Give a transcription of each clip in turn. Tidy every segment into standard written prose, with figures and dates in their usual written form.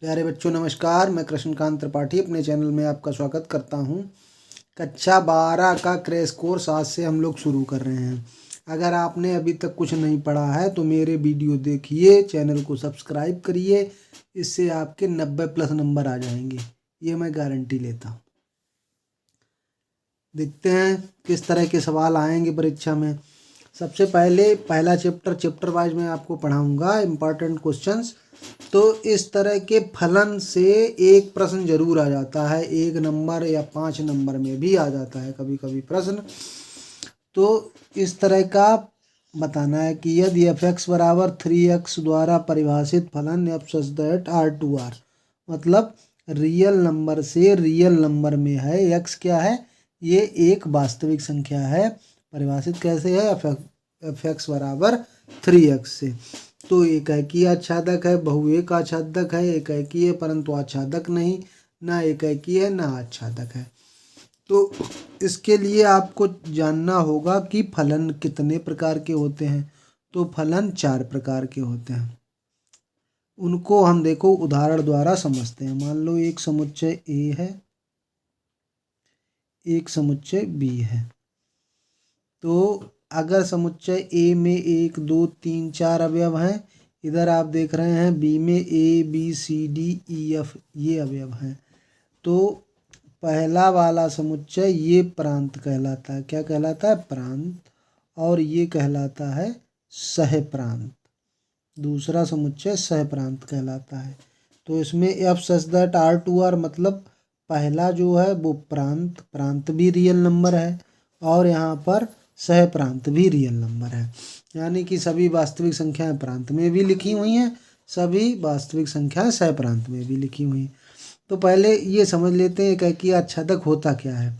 प्यारे बच्चों नमस्कार। मैं कृष्णकांत त्रिपाठी अपने चैनल में आपका स्वागत करता हूं। कक्षा 12 का क्रैश कोर्स आज से हम लोग शुरू कर रहे हैं। अगर आपने अभी तक कुछ नहीं पढ़ा है तो मेरे वीडियो देखिए, चैनल को सब्सक्राइब करिए। इससे आपके 90+ नंबर आ जाएंगे, ये मैं गारंटी लेता हूँ। देखते हैं किस तरह के सवाल आएंगे परीक्षा में। सबसे पहले पहला चैप्टर वाइज मैं आपको पढ़ाऊंगा इम्पॉर्टेंट क्वेश्चंस। तो इस तरह के फलन से एक प्रश्न जरूर आ जाता है, 1 नंबर या 5 नंबर में भी आ जाता है कभी कभी प्रश्न। तो इस तरह का बताना है कि यदि f(x) बराबर 3x द्वारा परिभाषित फलन f सच दैट R2R, मतलब रियल नंबर से रियल नंबर में है, x क्या है, ये एक वास्तविक संख्या है। परिभाषित कैसे है, f(x) बराबर 3x से। तो एकाकी आच्छादक है, बहुएक आच्छादक है, एकाकी है परंतु आच्छादक नहीं, ना एकाकी है ना आच्छादक है। तो इसके लिए आपको जानना होगा कि फलन कितने प्रकार के होते हैं। तो फलन 4 प्रकार के होते हैं, उनको हम देखो उदाहरण द्वारा समझते हैं। मान लो एक समुच्चय ए है, एक समुच्चय बी है। तो अगर समुच्चय ए में 1 2 3 4 अवयव हैं, इधर आप देख रहे हैं बी में A B C D E F ये अवयव हैं, तो पहला वाला समुच्चय ये प्रांत कहलाता है। क्या कहलाता है, प्रांत। और ये कहलाता है सह प्रांत। दूसरा समुच्चय सह प्रांत कहलाता है। तो इसमें एफ सच दैट R2R, मतलब पहला जो है वो प्रांत भी रियल नंबर है और यहाँ पर सह प्रांत भी रियल नंबर है। यानी कि सभी वास्तविक संख्याएं प्रांत में भी लिखी हुई हैं, सभी वास्तविक संख्याएं सह प्रांत में भी लिखी हुई हैं। तो पहले ये समझ लेते हैं कि आच्छादक होता क्या है।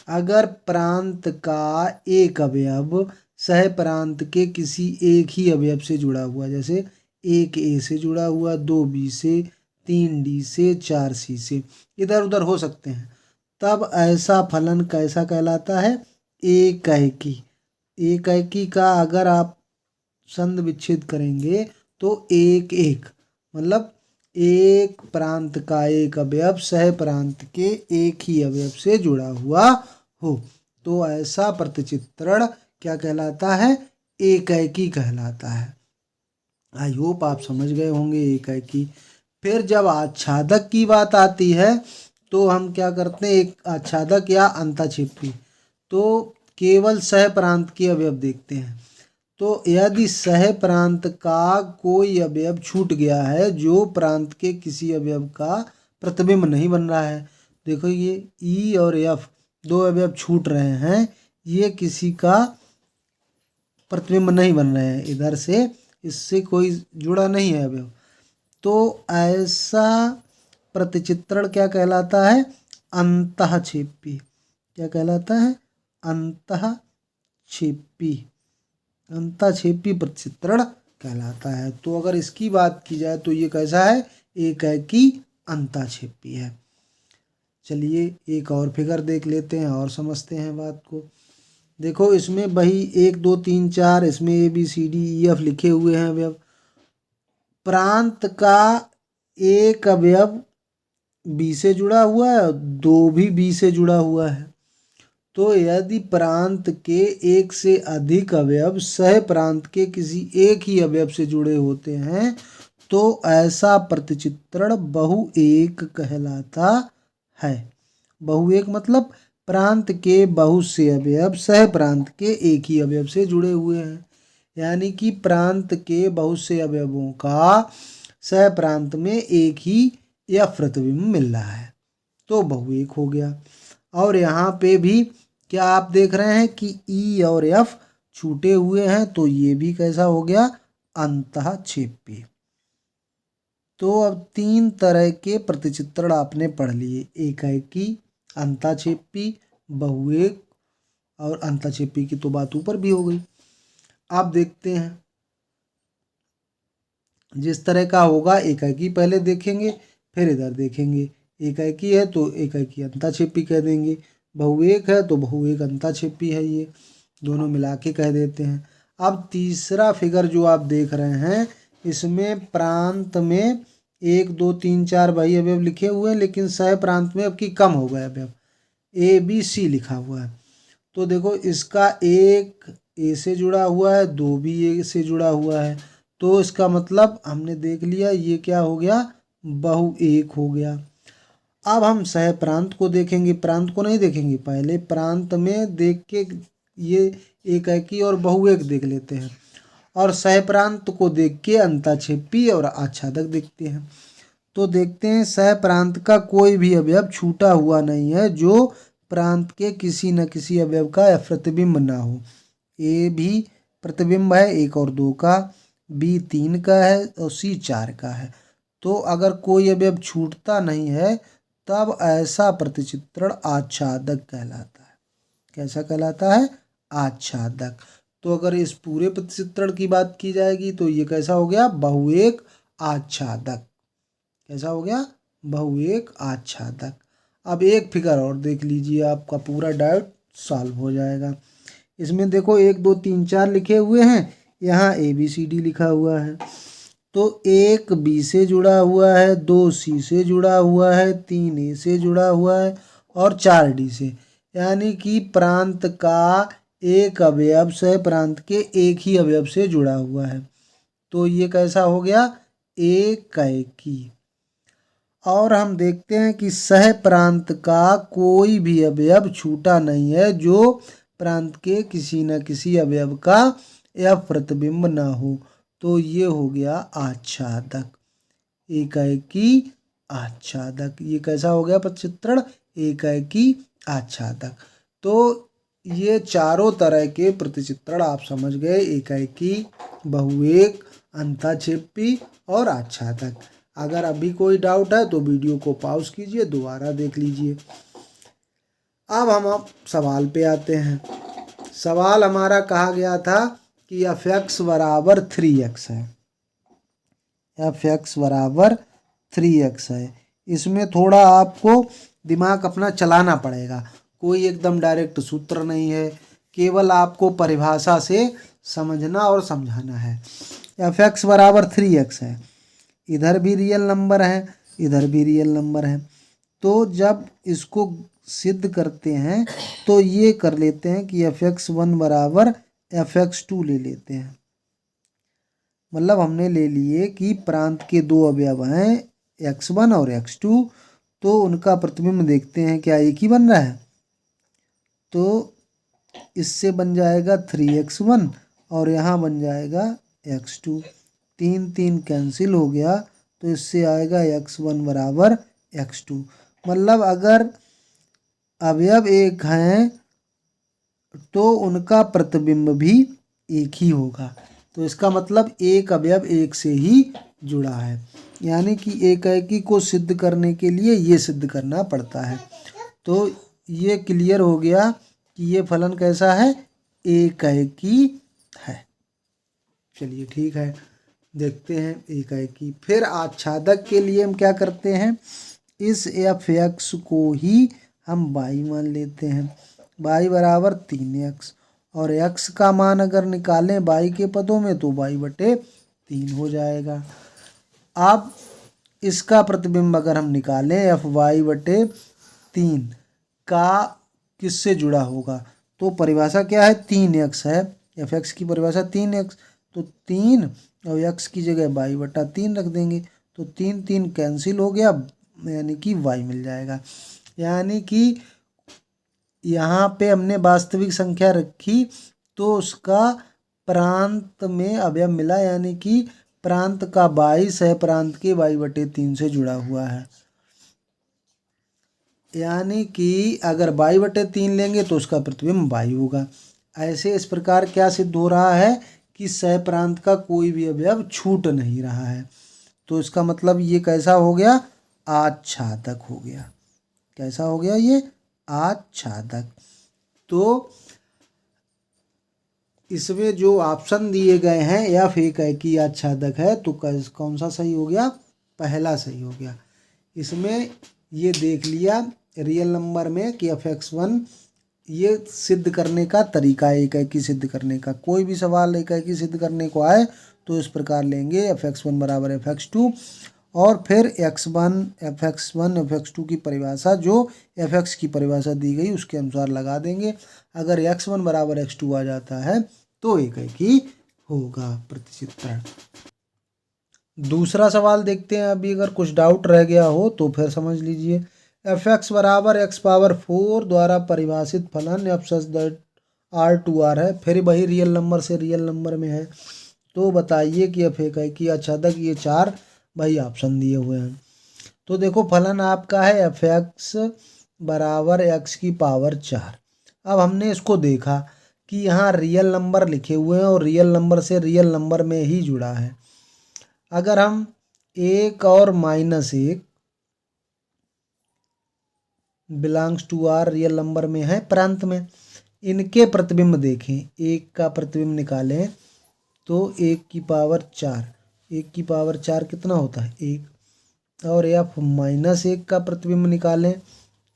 अगर प्रांत का एक अवयव सह प्रांत के किसी एक ही अवयव से जुड़ा हुआ, जैसे 1 ए से जुड़ा हुआ, 2 बी से, 3 डी से, 4 सी से, इधर उधर हो सकते हैं, तब ऐसा फलन कैसा कहलाता है, एकाकी। एकाकी का अगर आप संध विच्छेद करेंगे तो 1 1, मतलब एक प्रांत का एक अवयव सह प्रांत के एक ही अवयव से जुड़ा हुआ हो, तो ऐसा प्रतिचित्रण क्या कहलाता है, एकाकी कहलाता है। आई होप आप समझ गए होंगे एकाकी। फिर जब आच्छादक की बात आती है तो हम क्या करते हैं, एक आच्छादक या अंताक्षेपी, तो केवल सह प्रांत के अवयव देखते हैं। तो यदि सह प्रांत का कोई अवयव छूट गया है जो प्रांत के किसी अवयव का प्रतिबिंब नहीं बन रहा है, देखो ये ई और एफ दो अवयव छूट रहे हैं, ये किसी का प्रतिबिंब नहीं बन रहे हैं, इधर से इससे कोई जुड़ा नहीं है अवयव, तो ऐसा प्रतिचित्रण क्या कहलाता है, अंतःक्षेपी। क्या कहलाता है, अंतःक्षेपी। अंतःक्षेपी प्रतिचित्रण कहलाता है। तो अगर इसकी बात की जाए तो ये कैसा है, एकाकी अंतःक्षेपी है। चलिए एक और फिगर देख लेते हैं और समझते हैं बात को। देखो इसमें वही 1 2 3 4, इसमें A B C D E F लिखे हुए हैं अवयव। प्रांत का एक अवयव बी से जुड़ा हुआ है, 2 भी बी से जुड़ा हुआ है। तो यदि प्रांत के एक से अधिक अवयव सह प्रांत के किसी एक ही अवयव से जुड़े होते हैं तो ऐसा प्रतिचित्रण बहुएक कहलाता है। बहुएक मतलब प्रांत के बहुत से अवयव सह प्रांत के एक ही अवयव से जुड़े हुए हैं, यानी कि प्रांत के बहुत से अवयवों का सह प्रांत में एक ही या प्रतिबिंब मिल रहा है, तो बहुएक हो गया। और यहाँ पे भी क्या आप देख रहे हैं कि ई और एफ छूटे हुए हैं, तो ये भी कैसा हो गया, अंतःक्षेपी। तो अब 3 तरह के प्रतिचित्रण आपने पढ़ लिए, एकाकी, अंतःक्षेपी, बहुएक, और अंतःक्षेपी की तो बात ऊपर भी हो गई। आप देखते हैं जिस तरह का होगा, एकाकी पहले देखेंगे फिर इधर देखेंगे। एकाकी है तो एकाकी अंतःक्षेपी कह देंगे, बहुएक है तो बहुएक अंतःक्षेपी है, ये दोनों मिला के कह देते हैं। अब तीसरा फिगर जो आप देख रहे हैं, इसमें प्रांत में 1 2 3 4 भाई अवयव लिखे हुए हैं, लेकिन सह प्रांत में अब की कम हो गए अवयव, ए बी सी लिखा हुआ है। तो देखो इसका एक ए से जुड़ा हुआ है, 2 भी ए से जुड़ा हुआ है, तो इसका मतलब हमने देख लिया ये क्या हो गया, बहु एक हो गया। अब हम सह प्रांत को देखेंगे, प्रांत को नहीं देखेंगे, पहले प्रांत में देख के ये एकाकी और बहुएक देख लेते हैं, और सह प्रांत को देख के अंताक्षेपी और आच्छादक देखते हैं। तो देखते हैं सह प्रांत का कोई भी अवयव छूटा हुआ नहीं है जो प्रांत के किसी न किसी अवयव का प्रतिबिंब ना हो। ए भी प्रतिबिंब है 1 और 2 का, बी 3 का है और सी 4 का है। तो अगर कोई अवयव छूटता नहीं है तब ऐसा प्रतिचित्रण आच्छादक कहलाता है। कैसा कहलाता है? आच्छादक। तो अगर इस पूरे प्रतिचित्रण की बात की जाएगी तो ये कैसा हो गया, बहुएक आच्छादक। कैसा हो गया, बहुएक आच्छादक। अब एक फिगर और देख लीजिए, आपका पूरा डाउट सॉल्व हो जाएगा। इसमें देखो 1 2 3 4 लिखे हुए हैं, यहाँ ABCD लिखा हुआ है। तो 1 B से जुड़ा हुआ है, 2 C से जुड़ा हुआ है, 3 A से जुड़ा हुआ है और 4 D से, यानी कि प्रांत का एक अवयव सह प्रांत के एक ही अवयव से जुड़ा हुआ है। तो ये कैसा हो गया, एकाकी। और हम देखते हैं कि सह प्रांत का कोई भी अवयव छूटा नहीं है जो प्रांत के किसी न किसी अवयव का या प्रतिबिंब ना हो। तो ये हो गया आच्छादक, एकाकी आच्छादक। ये कैसा हो गया प्रतिचित्रण, एकाकी आच्छादक। तो ये चारों तरह के प्रतिचित्रण आप समझ गए, एकाकी, बहुएक, अंताक्षेपी और आच्छादक। अगर अभी कोई डाउट है तो वीडियो को पॉज कीजिए, दोबारा देख लीजिए। अब हम सवाल पे आते हैं। सवाल हमारा कहा गया था कि f(x) बराबर 3x है, f(x) बराबर 3x है। इसमें थोड़ा आपको दिमाग अपना चलाना पड़ेगा, कोई एकदम डायरेक्ट सूत्र नहीं है, केवल आपको परिभाषा से समझना और समझाना है। f(x) बराबर 3x है, इधर भी रियल नंबर है, इधर भी रियल नंबर है। तो जब इसको सिद्ध करते हैं तो ये कर लेते हैं कि f(x1) बराबर f(x2) ले लेते हैं। मतलब हमने ले लिए कि प्रांत के दो अवयव हैं x1 और x2, तो उनका प्रतिबिंब देखते हैं क्या एक ही बन रहा है। तो इससे बन जाएगा 3x1 और यहाँ बन जाएगा x2, 3 3 कैंसिल हो गया, तो इससे आएगा x1 बराबर x2। मतलब अगर अवयव एक हैं तो उनका प्रतिबिंब भी एक ही होगा। तो इसका मतलब एक अवयव एक से ही जुड़ा है, यानी कि एकाकी को सिद्ध करने के लिए ये सिद्ध करना पड़ता है। तो ये क्लियर हो गया कि ये फलन कैसा है, एकाकी है। चलिए ठीक है, देखते हैं एकाकी। फिर आच्छादक के लिए हम क्या करते हैं, इस f(x) को ही हम y मान लेते हैं, y बराबर 3x, और x का मान अगर निकालें y के पदों में तो y/3 हो जाएगा। अब इसका प्रतिबिंब अगर हम निकालें fy/3 का किससे जुड़ा होगा, तो परिभाषा क्या है, 3x है, f(x) की परिभाषा 3x, तो 3 और x की जगह y/3 रख देंगे, तो 3 3 कैंसिल हो गया, यानी कि y मिल जाएगा। यानी कि यहाँ पे हमने वास्तविक संख्या रखी तो उसका प्रांत में अवयव मिला, यानी कि प्रांत का y सह प्रांत के y/3 से जुड़ा हुआ है। यानी कि अगर y/3 लेंगे तो उसका प्रतिबिंब y होगा। ऐसे इस प्रकार क्या सिद्ध हो रहा है कि सह प्रांत का कोई भी अवयव छूट नहीं रहा है। तो इसका मतलब ये कैसा हो गया, आच्छादक हो गया। कैसा हो गया ये, आच्छादक। तो इसमें जो ऑप्शन दिए गए हैं f एकाकी आच्छादक है, तो कौन सा सही हो गया, पहला सही हो गया। इसमें ये देख लिया रियल नंबर में कि f(x1) ये सिद्ध करने का तरीका है, एकाकी सिद्ध करने का। कोई भी सवाल एकाकी सिद्ध करने को आए तो इस प्रकार लेंगे, f(x1) बराबर f(x2) और फिर x1 fx1 fx2 की परिभाषा जो fx की परिभाषा दी गई उसके अनुसार लगा देंगे। अगर x1 बराबर x2 आ जाता है तो एकाएकी होगा प्रतिचित्रण। दूसरा सवाल देखते हैं। अभी अगर कुछ डाउट रह गया हो तो फिर समझ लीजिए। fx बराबर x पावर 4 द्वारा परिभाषित फलन f सच दैट R2R है, फिर वही रियल नंबर से रियल नंबर में है, तो बताइए कि f एकाएकी आच्छादक। ये 4 भाई ऑप्शन दिए हुए हैं। तो देखो फलन आपका है fx बराबर x की पावर 4। अब हमने इसको देखा कि यहाँ रियल नंबर लिखे हुए हैं और रियल नंबर से रियल नंबर में ही जुड़ा है। अगर हम 1 और -1 belongs to R real number में है प्रांत में, इनके प्रतिबिंब देखें, 1 का प्रतिबिंब निकालें तो 1 की पावर 4, 1 की पावर 4 कितना होता है 1, और f -1 का प्रतिबिंब निकालें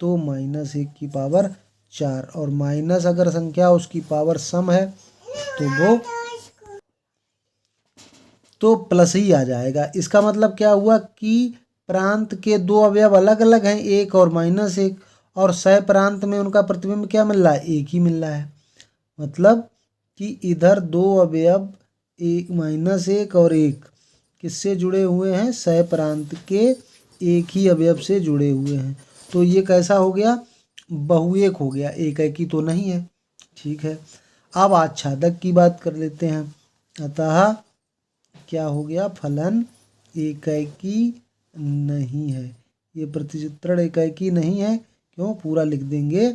तो -1 की पावर 4, और माइनस अगर संख्या उसकी पावर सम है तो वो तो प्लस ही आ जाएगा। इसका मतलब क्या हुआ कि प्रांत के दो अवयव अलग अलग हैं, 1 और -1, और सह प्रांत में उनका प्रतिबिंब क्या मिल रहा है, 1 ही मिल रहा है। मतलब कि इधर दो अवयव 1 -1 और 1 किससे जुड़े हुए हैं, सह प्रांत के एक ही अवयव से जुड़े हुए हैं। तो ये कैसा हो गया, बहुएक हो गया, एकाएकी तो नहीं है। ठीक है, अब आच्छादक की बात कर लेते हैं। अतः क्या हो गया, फलन एकाएकी नहीं है, ये प्रतिचित्रण एकाएकी नहीं है। क्यों, पूरा लिख देंगे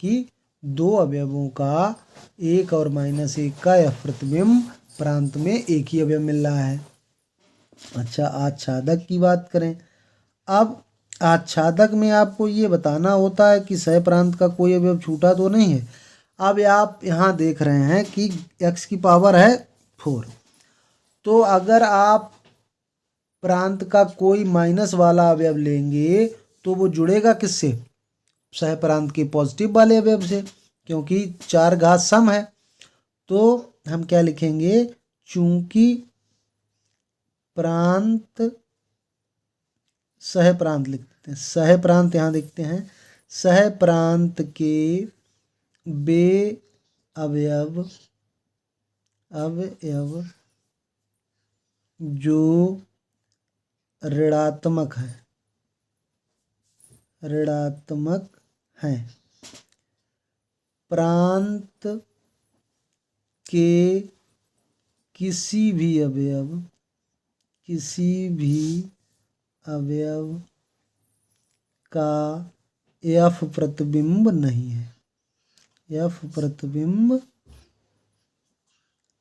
कि दो अवयवों का 1 और -1 का यह प्रतिबिंब प्रांत में एक ही अवयव मिल रहा है। अच्छा, आच्छादक की बात करें। अब आच्छादक में आपको ये बताना होता है कि सह प्रांत का कोई अवयव छूटा तो नहीं है। अब आप यहाँ देख रहे हैं कि x की पावर है 4, तो अगर आप प्रांत का कोई माइनस वाला अवयव लेंगे तो वो जुड़ेगा किससे, सह प्रांत के पॉजिटिव वाले अवयव से, क्योंकि 4 घात सम है। तो हम क्या लिखेंगे, चूंकि प्रांत सह प्रांत लिखते हैं, सह प्रांत यहाँ देखते हैं, सह प्रांत के बे अवयव जो ऋणात्मक है, प्रांत के किसी भी अवयव का f प्रतिबिंब नहीं है, f प्रतिबिंब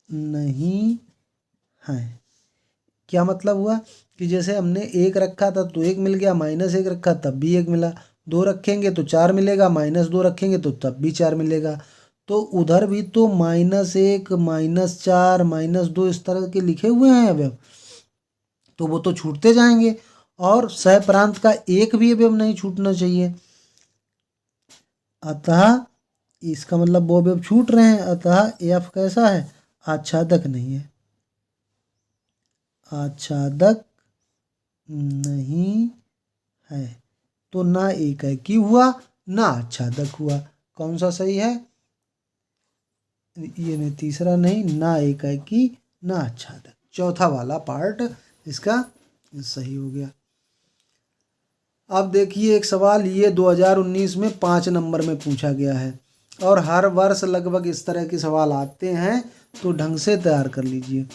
नहीं है। क्या मतलब हुआ कि जैसे हमने 1 रखा था तो 1 मिल गया, -1 रखा तब भी 1 मिला, 2 रखेंगे तो 4 मिलेगा, -2 रखेंगे तो तब भी 4 मिलेगा। तो उधर भी तो -1 -4 -2 इस तरह के लिखे हुए हैं अवयव, तो वो तो छूटते जाएंगे, और सह प्रांत का एक भी अवयव नहीं छूटना चाहिए। अतः इसका मतलब वो अवयव छूट रहे हैं, अतः f कैसा है, आच्छादक नहीं है, आच्छादक नहीं है। तो ना एकाएकी हुआ ना आच्छादक हुआ। कौन सा सही है, ये नहीं, तीसरा नहीं, ना एकाएकी ना आच्छादक, चौथा वाला पार्ट इसका सही हो गया। अब देखिए एक सवाल, ये 2019 में 5 नंबर में पूछा गया है, और हर वर्ष लगभग इस तरह के सवाल आते हैं, तो ढंग से तैयार कर लीजिए।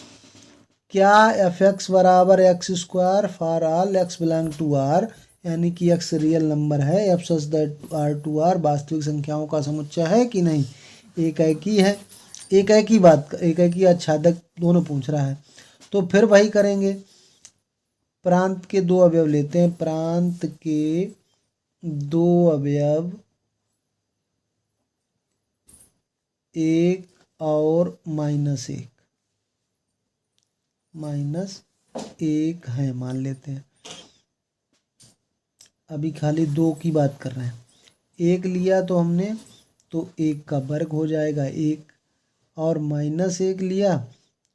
क्या fx बराबर x² for all x belong to r, यानी कि x रियल नंबर है, f सच दैट R2R वास्तविक संख्याओं का समुच्चय है कि नहीं, एकाएकी है। एकाएकी आच्छादक दोनों पूछ रहा है, तो फिर वही करेंगे। प्रांत के दो अवयव लेते हैं, प्रांत के दो अवयव 1 और -1 है मान लेते हैं। अभी खाली 2 की बात कर रहे हैं। 1 लिया तो हमने, तो 1 का वर्ग हो जाएगा 1, और -1 लिया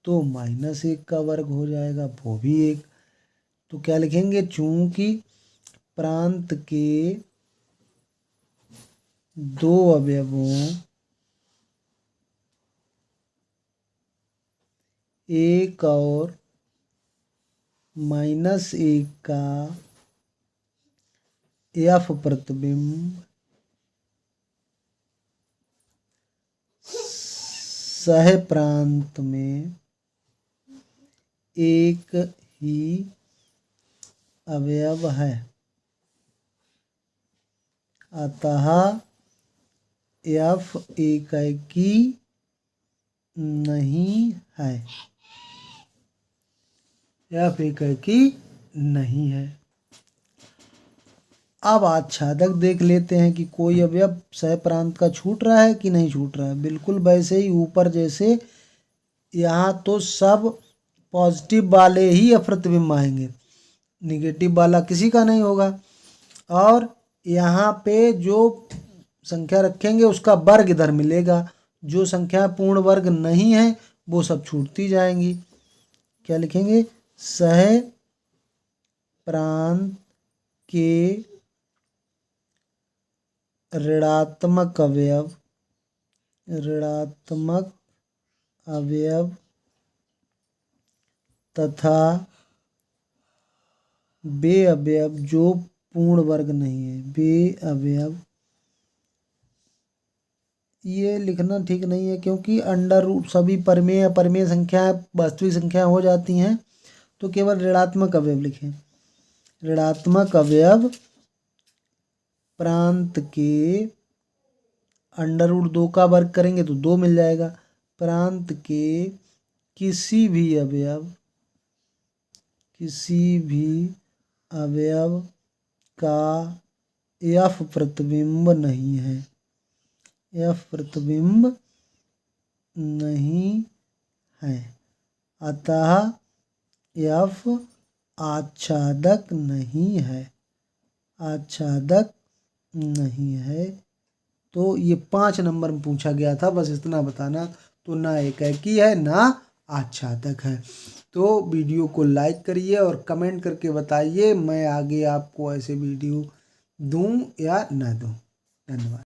तो -1 का वर्ग हो जाएगा, वो भी 1। तो क्या लिखेंगे, चूंकि प्रांत के दो अवयवों एक और -1 का F प्रतिबिंब सह प्रांत में एक ही अवयव है, अतः F एकैकी नहीं है। F एकैकी नहीं है। अब आच्छादक देख लेते हैं कि कोई अवयव सह प्रांत का छूट रहा है कि नहीं छूट रहा है। बिल्कुल वैसे ही ऊपर जैसे, यहाँ तो सब पॉजिटिव वाले ही अप्रतिबिंब आएंगे, निगेटिव वाला किसी का नहीं होगा। और यहाँ पे जो संख्या रखेंगे उसका वर्ग इधर मिलेगा, जो संख्या पूर्ण वर्ग नहीं है वो सब छूटती जाएंगी। क्या लिखेंगे, सह प्रांत के ऋणात्मक अवयव तथा वे अवयव जो पूर्ण वर्ग नहीं है, वे अवयव, ये लिखना ठीक नहीं है क्योंकि अंडर रूट सभी परिमेय अपरिमेय संख्याएं वास्तविक संख्या हो जाती हैं, तो केवल ऋणात्मक अवयव लिखें। ऋणात्मक अवयव प्रांत के √2 का वर्ग करेंगे तो 2 मिल जाएगा। प्रांत के किसी भी अवयव का F प्रतिबिंब नहीं है, F प्रतिबिंब नहीं है, अतः F आच्छादक नहीं है, आच्छादक नहीं है। तो ये 5 नंबर में पूछा गया था, बस इतना बताना। तो ना एकैकी है ना आच्छादक है। तो वीडियो को लाइक करिए और कमेंट करके बताइए मैं आगे आपको ऐसे वीडियो दूं या ना दूं। धन्यवाद।